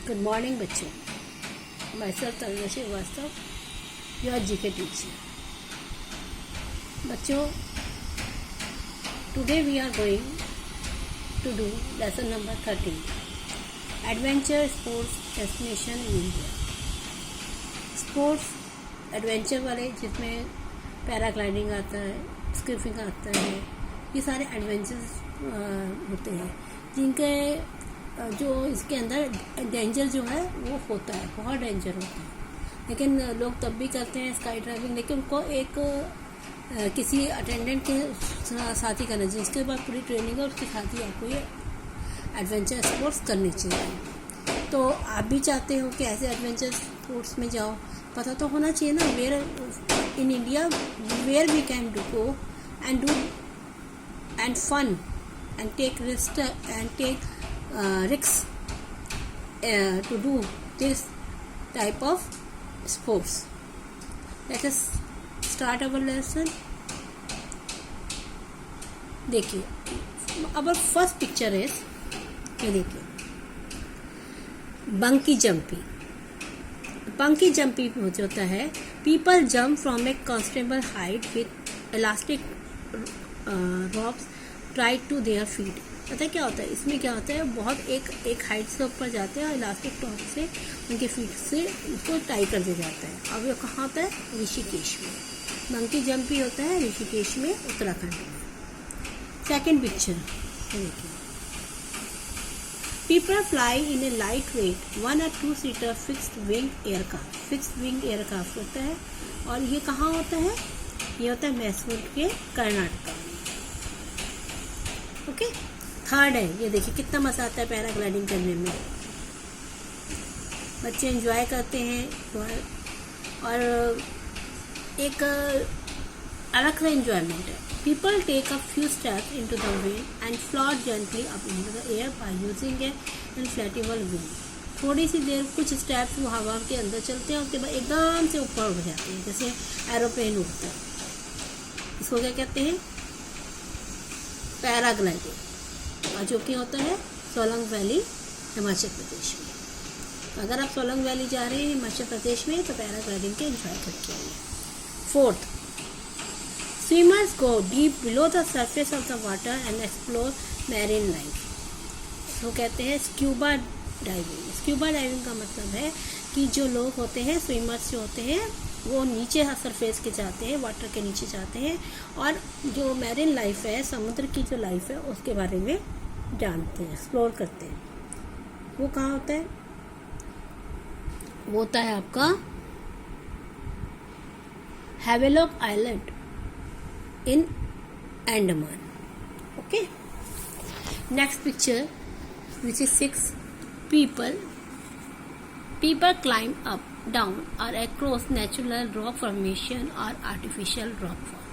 Good morning, बच्चों. Myself Taruna Srivastava, your GK teacher. बच्चों, today we are going to do lesson number 13, Adventure Sports Destination in India. Sports adventure वाले जिसमें paragliding आता है, skipping आता है, ये सारे एडवेंचर्स होते हैं जिनके जो इसके अंदर डेंजर जो है वो होता है, बहुत डेंजर होता है. लेकिन लोग तब भी करते हैं स्काई ड्राइविंग, लेकिन उनको एक किसी अटेंडेंट के साथ ही करना चाहिए. इसके बाद पूरी ट्रेनिंग है, उसके साथ ही आपको ये एडवेंचर स्पोर्ट्स करनी चाहिए. तो आप भी चाहते हो कि ऐसे एडवेंचर स्पोर्ट्स में जाओ, पता तो होना चाहिए ना where in India where we can do and fun and take risk and take risks to do this type of sports. Let us start our lesson. देखिए, our first picture is ये देखिए, बंकी जंपिंग. बंकी jumping होता है people jump from a considerable height with elastic ropes tied to their feet. पता है क्या होता है इसमें? क्या होता है, बहुत एक हाइट से ऊपर जाते हैं और इलास्टिक टॉप से उनके फीट से उसको टाई कर दिया जाता है. अब ये कहाँ होता है? ऋषिकेश में. मंकी जंप ही होता है ऋषिकेश में, उत्तराखंड में. सेकंड पिक्चर देखिए, people fly in A light weight 1 or 2 seater fixed wing aircraft. Fixed wing aircraft होता है और ये कहाँ होता है? ये होता है मैसूर के कर्नाटक में. ओके. थर्ड है, ये देखिए कितना मज़ा आता है पैराग्लाइडिंग करने में. बच्चे एंजॉय करते हैं और एक अलग सा एंजॉयमेंट है. People take a few steps into the wind and float gently up into the air by using a inflatable wing. थोड़ी सी देर कुछ स्टेप्स वो हवा के अंदर चलते हैं, उसके बाद एकदम से ऊपर उड़ जाते हैं जैसे एरोप्लेन उड़ता है. इसको क्या कहते हैं? पैराग्लाइडिंग. और जो कि होता है सोलंग वैली, हिमाचल प्रदेश में. तो अगर आप सोलंग वैली जा रहे हैं हिमाचल प्रदेश में तो पैराग्लाइडिंग के एंजॉय करके आइए. Fourth, swimmers go deep below the surface of the water and explore marine life. तो कहते हैं स्क्यूबा डाइविंग. स्क्यूबा डाइविंग का मतलब है कि जो लोग होते हैं, स्विमर्स जो होते हैं, वो नीचे सरफेस के जाते हैं, वाटर के नीचे जाते हैं और जो मैरीन लाइफ है, समुद्र की जो लाइफ है, उसके बारे में जानते हैं, एक्सप्लोर करते हैं. वो कहाँ होता है? वो होता है आपका Havelock island in Andaman. Okay. Next picture which is 6. people climb up, down or across natural rock formation or artificial rock form.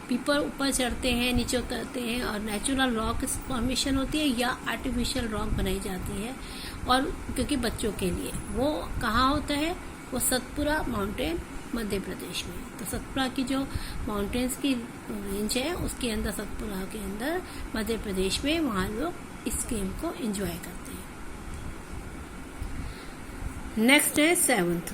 People ऊपर चढ़ते हैं, नीचे उतरते हैं और नेचुरल रॉक फॉर्मेशन होती है या आर्टिफिशियल रॉक बनाई जाती है. और क्योंकि बच्चों के लिए वो कहाँ होता है? वो सतपुरा माउंटेन मध्य प्रदेश में. तो सतपुरा की जो माउंटेन्स की रेंज है उसके अंदर, सतपुरा के अंदर मध्य प्रदेश में, वहाँ लोग इस गेम को एंजॉय करते हैं. नेक्स्ट है 7th,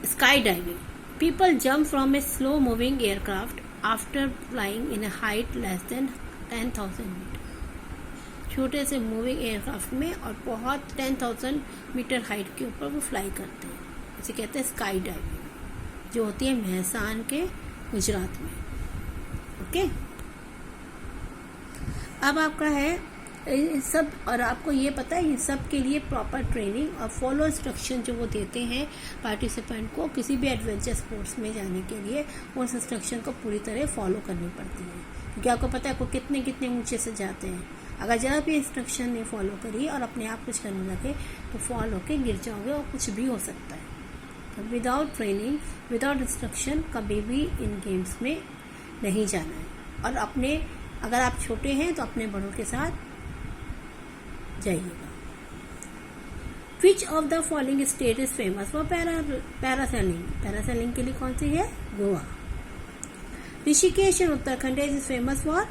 sky diving. People jump from a slow moving aircraft after flying in a height less than 10,000 metre. छोटे से मूविंग एयरक्राफ्ट में और बहुत 10,000 मीटर हाइट के ऊपर वो फ्लाई करते हैं. इसे कहते हैं स्काई डाइविंग, जो होती है महसान के गुजरात में. ओके. अब आपका है इन सब, और आपको ये पता है इन सब के लिए प्रॉपर ट्रेनिंग और फॉलो इंस्ट्रक्शन जो वो देते हैं पार्टिसिपेंट को किसी भी एडवेंचर स्पोर्ट्स में जाने के लिए, उस इंस्ट्रक्शन को पूरी तरह फॉलो करनी पड़ती है. क्योंकि आपको पता है आपको कितने ऊंचे से जाते हैं. अगर ज़रा भी इंस्ट्रक्शन नहीं फॉलो करिए और अपने आप कुछ करने लगे तो फॉल होके गिर जाओगे और कुछ भी हो सकता है. तो विदाउट ट्रेनिंग, विदाउट इंस्ट्रक्शन कभी भी इन गेम्स में नहीं जाना है. और अपने, अगर आप छोटे हैं तो अपने बड़ों के साथ जाइएगा. Which of the following state is famous for parasailing. Parasailing के लिए कौन सी है? Goa. Rishikesh in Uttarakhand is famous for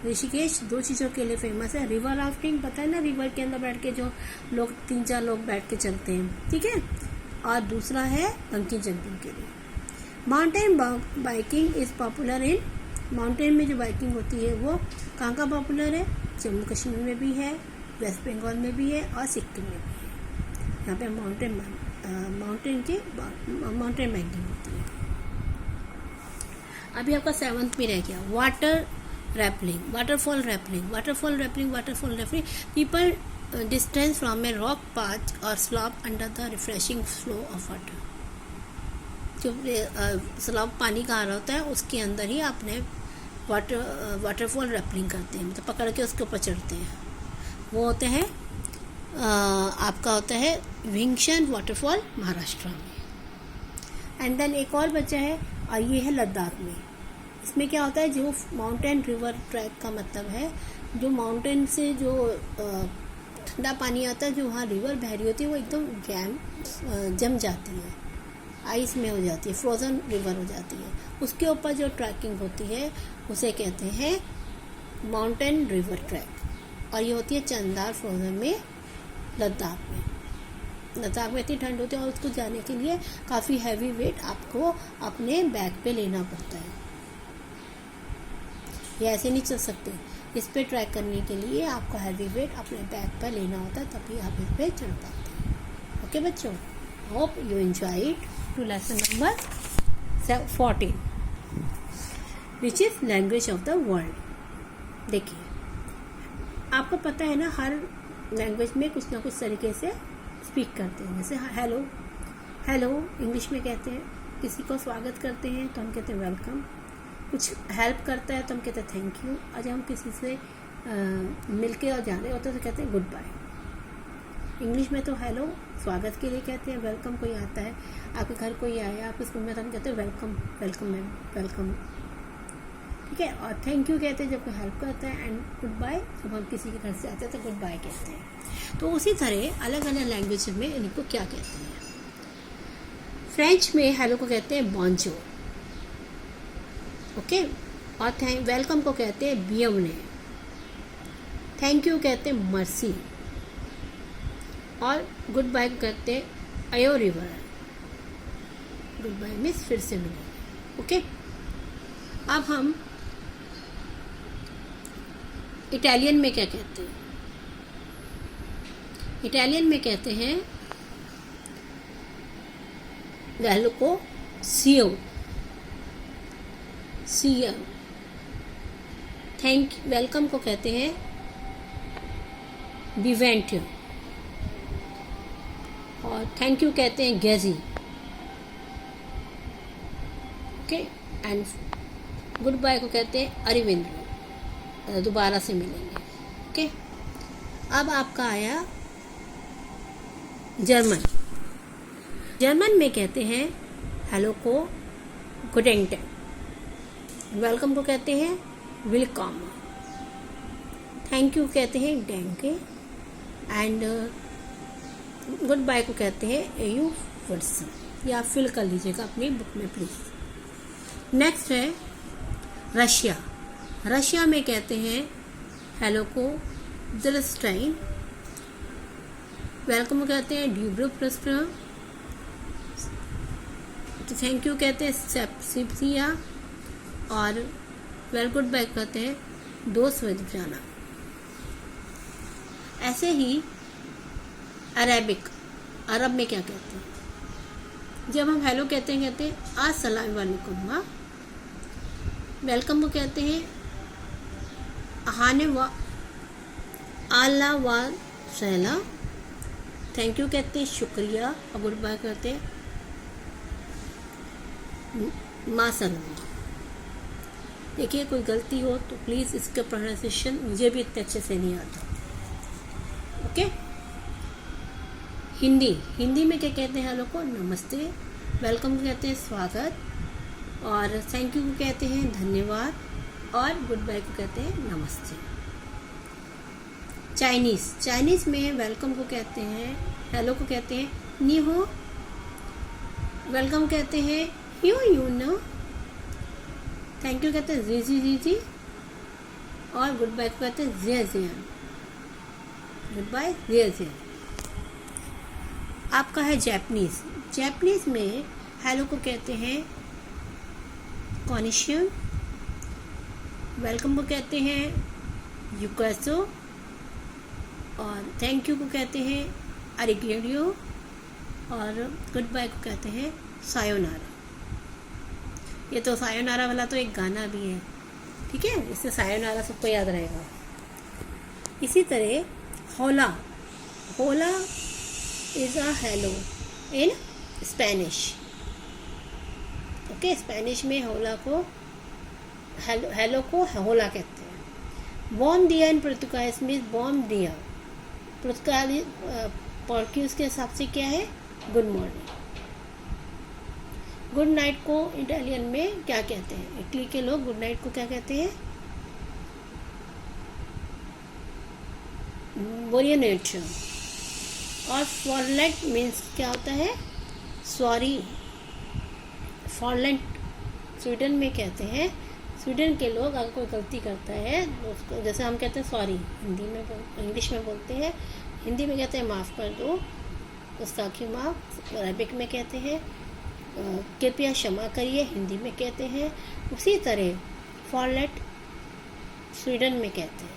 Rishikesh 2 चीज़ों के लिए फेमस है। रिवर राफ्टिंग, पता है ना, रिवर के अंदर बैठ के जो लोग 3-4 लोग बैठ के चलते हैं, ठीक है। और दूसरा है बंकी जंपिंग के लिए। Mountain biking is popular in, mountain में जो बाइकिंग होती है वो कहाँ का पॉपुलर है? जम्मू कश्मीर में भी है, वेस्ट बंगाल में भी है और सिक्किम में भी है। यहाँ पे माउंटेन बाइकिंग होती है। अभी आपका 7th में रह गया water rappelling, waterfall rappelling. People distance from a rock path और slope under the refreshing flow of water. जो स्लॉप पानी का आ रहा होता है उसके अंदर ही आपने वाटरफॉल रैपलिंग करते हैं, मतलब पकड़ के उसके ऊपर चढ़ते हैं। वो होते हैं आपका होता है विंगशन वाटरफॉल महाराष्ट्र में। एंड देन एक और बचा है और ये है लद्दाख में। इसमें क्या होता है, जो माउंटेन रिवर ट्रैक का मतलब है जो माउंटेन से जो ठंडा पानी आता है, जो वहाँ रिवर बह रही होती है वो एकदम जम जाती है, आइस में हो जाती है, फ्रोज़न रिवर हो जाती है। उसके ऊपर जो ट्रैकिंग होती है उसे कहते हैं माउंटेन रिवर ट्रैक, और ये होती है चंदार फ्रोज़न में, लद्दाख में। लद्दाख में इतनी ठंड होती है और उसको जाने के लिए काफ़ी हैवी वेट आपको अपने बैग पे लेना पड़ता है, ये ऐसे नहीं चल सकते। इस पे ट्रैक करने के लिए आपको हैवी वेट अपने बैग पर लेना होता है, तभी आप इस पे चढ़ पाते हैं। ओके बच्चों, hope you enjoyed to lesson number 14 which is language of the world. देखिए, आपको पता है ना, हर लैंग्वेज में कुछ ना कुछ तरीके से स्पीक करते हैं। जैसे हेलो इंग्लिश में कहते हैं, किसी को स्वागत करते हैं तो हम कहते हैं वेलकम, कुछ हेल्प करता है तो हम कहते हैं थैंक यू, और जब हम किसी से मिलके और जा रहे होते हैं तो कहते हैं गुड बाय। इंग्लिश में तो हेलो स्वागत के लिए कहते हैं, वेलकम कोई आता है, आपके घर कोई आया, आपके स्कूल में, तो हम कहते हैं वेलकम मैम, वेलकम, ठीक है। और थैंक यू कहते हैं जब कोई हेल्प करता है, एंड गुड बाय जब हम किसी के घर से आते हैं तो गुड बाय कहते हैं। तो उसी तरह अलग अलग लैंग्वेज में इनको क्या कहते हैं। फ्रेंच में हेलो को कहते हैं बॉन्जोर, ओके, और वेलकम को कहते हैं बियमने, थैंक यू कहते हैं मर्सी, और गुड बाय को कहते हैं अयो रिवर। गुड बाय मीन्स फिर से मिलेंगे, ओके। अब हम इटालियन में क्या कहते हैं? इटालियन में कहते हैं हेलो को सियो, वेलकम को कहते हैं बिवेंटियो, और थैंक यू कहते हैं गेजी, ओके। एंड गुड बाय को कहते हैं अरिविंद्रो, दोबारा से मिलेंगे, ओके। अब आपका आया जर्मन में कहते हैं हेलो को गुडेन टैग, वेलकम को कहते हैं विलकम, थैंक यू कहते हैं डैंके, एंड गुड बाय को कहते हैं यू वर्सन। या फिल कर लीजिएगा अपनी बुक में प्लीज। नेक्स्ट है रशिया में कहते हैं हेलो को दिलस्टाइन, वेलकम को कहते हैं ड्यूब्रो प्रस्पर, तो थैंक यू कहते हैं सेप्सिया, और वेल गुड बाय कहते हैं दोस्त वजाना। ऐसे ही अरब में क्या कहते हैं? जब हम हेलो कहते हैं अस्सलाम वालेकुम, वेलकम को कहते हैं हाने व आला व सहला, थैंक यू कहते हैं शुक्रिया, और गुड बाय कहते हैं मासलमा। देखिए, कोई गलती हो तो प्लीज़ इसका प्रोनाउंसिएशन मुझे भी इतने अच्छे से नहीं आता, ओके। हिंदी में क्या कहते हैं हेलो को? नमस्ते, वेलकम को कहते हैं स्वागत, और थैंक यू को कहते हैं धन्यवाद, और गुड बाय को कहते हैं नमस्ते। चाइनीज़ में वेलकम को कहते हैं, हेलो को कहते हैं नी हो, वेलकम कहते हैं यू नो, थैंक यू कहते हैं जी, और गुड बाय को कहते हैं ज़ियान। Good bye ज़ियान। आपका है जापानीज़। जापानीज़ में हेलो को कहते हैं कॉनिशियन, वेलकम को कहते हैं युकासो, और थैंक यू को कहते हैं अरिगेडियो, और गुड बाय को कहते हैं सायोनारा। ये तो सायोनारा वाला तो एक गाना भी है, ठीक है, इससे सायोनारा सबको याद रहेगा। इसी तरह होला, होला is a hello in Spanish. Okay, Spanish में होला को हेलो को होला कहते हैं। बॉम दिया इन पुर्तगालीज में बॉम दिया, पोर्टुगीज के हिसाब से क्या है, गुड मॉर्निंग। गुड नाइट को इटालियन में क्या कहते हैं, इटली के लोग गुड नाइट को क्या कहते हैं, बोरियनेट। और फॉरलेट मीन्स क्या होता है, सॉरी। फॉरलेट स्वीडन में कहते हैं, स्वीडन के लोग अगर कोई गलती करता है उसको, जैसे हम कहते हैं सॉरी हिंदी में, इंग्लिश में बोलते हैं, हिंदी में कहते हैं माफ़ कर दो, गुस्ताखी माफ़। अरबिक में कहते हैं कृपया क्षमा करिए, हिंदी में कहते हैं। उसी तरह फॉरलेट स्वीडन में कहते हैं,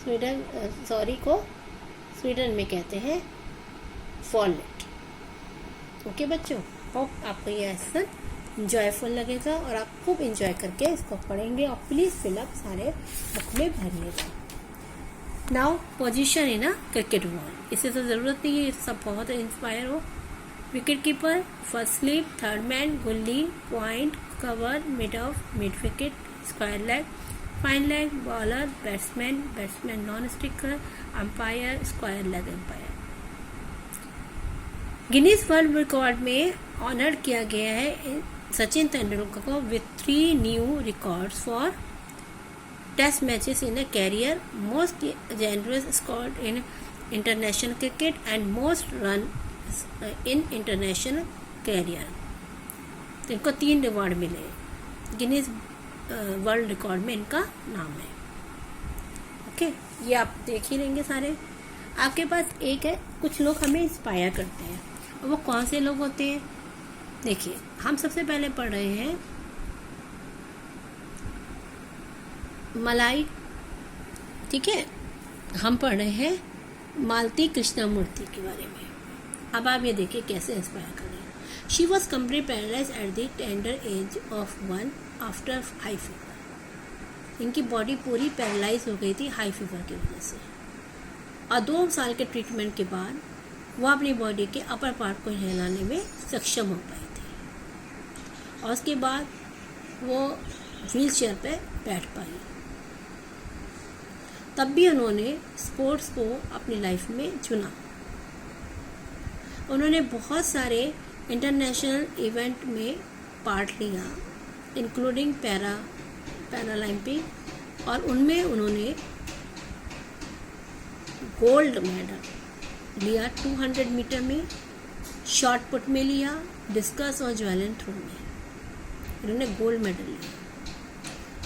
स्वीडन सॉरी को स्वीडन में कहते हैं फॉरलेट। ओके बच्चों, होप आपको ये लेसन इंजॉयफुल लगेगा और आप खूब इंजॉय करके इसको पढ़ेंगे, और प्लीज़ फिलअप सारे बुक में भरिएगा। Now position in a cricket ball, इसे तो ज़रूरत नहीं है, ये सब बहुत इंस्पायर हो। Wicket keeper, first slip, third man, gully, point, cover, mid off, mid wicket, square leg, fine leg, bowler, batsman, batsman non striker, umpire, square leg umpire. Guinness world record में ऑनर किया गया है सचिन तेंदुलकर को with 3 new records for test matches in a career, most generous score in international cricket and most run in international career. तो इनको 3 reward मिले, Guinness world record में इनका नाम है। ओके, ये आप देख ही लेंगे सारे। आपके पास एक है, कुछ लोग हमें इंस्पायर करते हैं, और वो कौन से लोग होते हैं, देखिए हम सबसे पहले पढ़ रहे हैं मलाई, ठीक है, हम पढ़ रहे हैं मालती कृष्णमूर्ति के बारे में। अब आप ये देखिए कैसे इंस्पायर कर रहे हैं। She was complete paralyse at the tender as of 1 after high fever. इनकी बॉडी पूरी पैरालाइज हो गई थी हाई फीवर की वजह से, और 2 साल के ट्रीटमेंट के बाद वो अपनी बॉडी के अपर पार्ट को हिलाने में सक्षम हो पाई थी, और उसके बाद वो व्हील चेयर पर बैठ पाई। तब भी उन्होंने स्पोर्ट्स को अपनी लाइफ में चुना। उन्होंने बहुत सारे इंटरनेशनल इवेंट में पार्ट लिया, इंक्लूडिंग पैरालंपिक, और उनमें उन्होंने गोल्ड मेडल लिया 200 मीटर में, शॉट पुट में लिया, डिस्कस और जैवलिन थ्रो में इन्होंने गोल्ड मेडल लिया।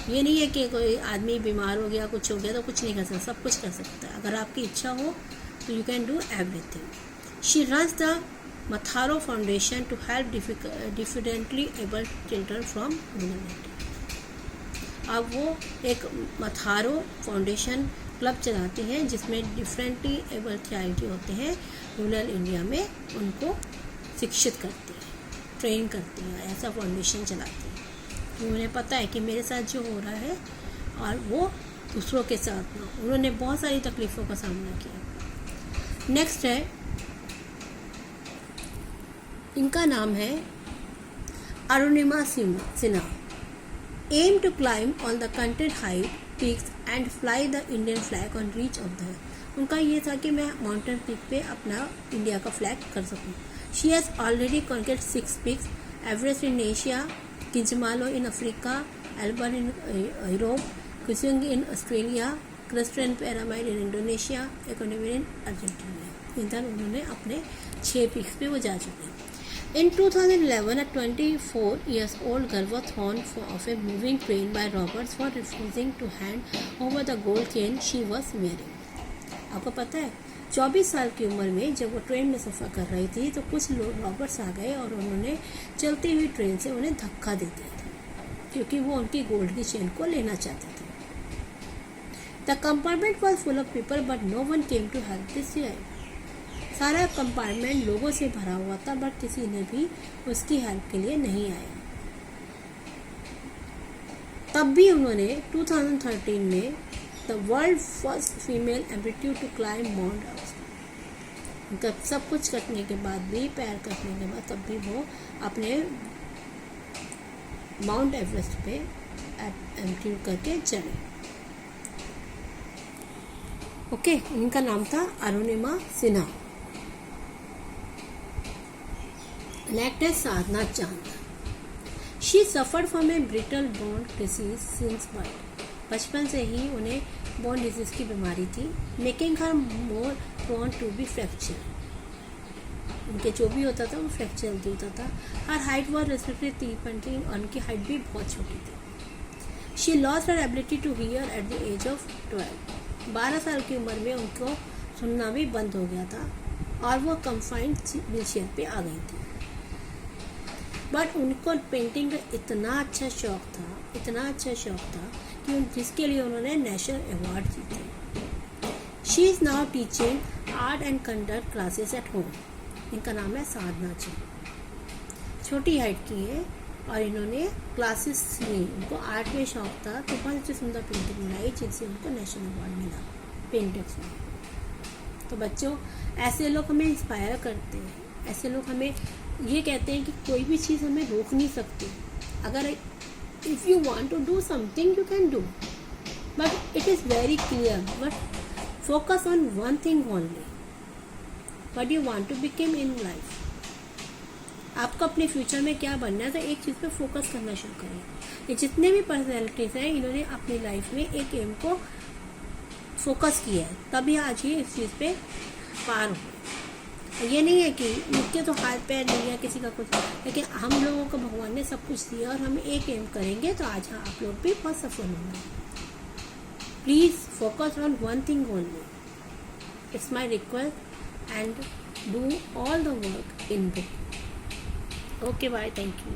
ये नहीं है कि कोई आदमी बीमार हो गया, कुछ हो गया तो कुछ नहीं कर सकता, सब कुछ कर सकता है। अगर आपकी इच्छा हो तो you can do everything. She runs the Matharo foundation to help differently abled children from rural India. अब वो एक मथारो फाउंडेशन क्लब चलाती हैं जिसमें डिफरेंटली एबल चाइल्ड जो होते हैं रूरल इंडिया में उनको शिक्षित करती है, ट्रेन करती है, ऐसा फाउंडेशन चलाती है। उन्हें पता है कि मेरे साथ जो हो रहा है और वो दूसरों के साथ ना, उन्होंने बहुत सारी तकलीफ़ों का सामना किया। नेक्स्ट है, इनका नाम है Arunima Sinha. Aim to climb on the counted height peaks and fly the Indian flag on reach of the. उनका ये था कि मैं माउंटेन पीक पे अपना इंडिया का फ्लैग कर सकूं। She has already conquered 6 peaks, Everest in Asia, Kilimanjaro in Africa, Elbrus in Europe, Kosciuszko in Australia, Carstensz Pyramid in Indonesia, Aconcagua in Argentina. इधर उन्होंने अपने 6 पीक्स पे वो जा चुके हैं। In 2011, a 24 years old girl was thrown off a moving train by robbers for refusing to hand over the gold chain she was wearing. आपको पता है 24 साल की उम्र में जब वो ट्रेन में सफ़र कर रही थी तो कुछ लोग रॉबर्स आ गए और उन्होंने चलती हुई ट्रेन से उन्हें धक्का दे दिया था क्योंकि वो उनकी गोल्ड की चेन को लेना चाहते थे. The compartment was full of people but no one came to help this guy. सारा कंपार्टमेंट लोगों से भरा हुआ था बट किसी ने भी उसकी हेल्प के लिए नहीं आया. तब भी उन्होंने 2013 में the world first female ability to climb Mount Everest. उनका सब कुछ करने के बाद भी, पैर कटने के बाद, तब भी वो अपने माउंट एवरेस्ट पे एबिलिटी करके चले. ओके, इनका नाम था अरुणिमा सिन्हा. नेक्स्ट है Sadhana Chand. She suffered from a brittle bone disease since birth. बचपन से ही उन्हें बोन डिजीज की बीमारी थी, making her more prone to be fracture. उनके जो भी होता था वो फ्रैक्चर जल्दी होता था. हर हाइट वॉज रेस्ट्रिक्टेड 3.3 और उनकी हाइट भी बहुत छोटी थी. She lost her ability to hear at the age of 12. 12 साल की उम्र में उनको सुनना भी बंद हो गया था और वो कंफाइंड व्हीलचेयर पे आ गई थी. बट उनको पेंटिंग का इतना अच्छा शौक था कि जिसके लिए उन्होंने नेशनल अवार्ड जीते. She is now teaching art and conduct classes at home. इनका नाम है साधना चांद. छोटी हाइट की है और इन्होंने क्लासेस ली. उनको आर्ट में शौक था तो बहुत अच्छी सुंदर पेंटिंग बनाई जिनसे उनको नेशनल अवार्ड मिला पेंटिंग्स में. तो बच्चों, ऐसे लोग हमें इंस्पायर करते हैं. ऐसे लोग हमें ये कहते हैं कि कोई भी चीज़ हमें रोक नहीं सकती. अगर if you want to do something you can do, but it is very clear. But focus on one thing only, what you want to become in life. आपको अपने फ्यूचर में क्या बनना है तो एक चीज़ पे फोकस करना शुरू करें. ये जितने भी पर्सनैलिटीज़ हैं इन्होंने अपनी लाइफ में एक एम को फोकस किया है, तभी आज ये इस चीज़ पे पार हो. ये नहीं है कि मुझके तो हाथ पैर नहीं है किसी का कुछ, लेकिन हम लोगों को भगवान ने सब कुछ दिया और हम एक एम करेंगे तो आज आप लोग भी बहुत सफल होंगे. Please focus on one thing only. It's my request and do all the work in book. Okay, bye, thank you.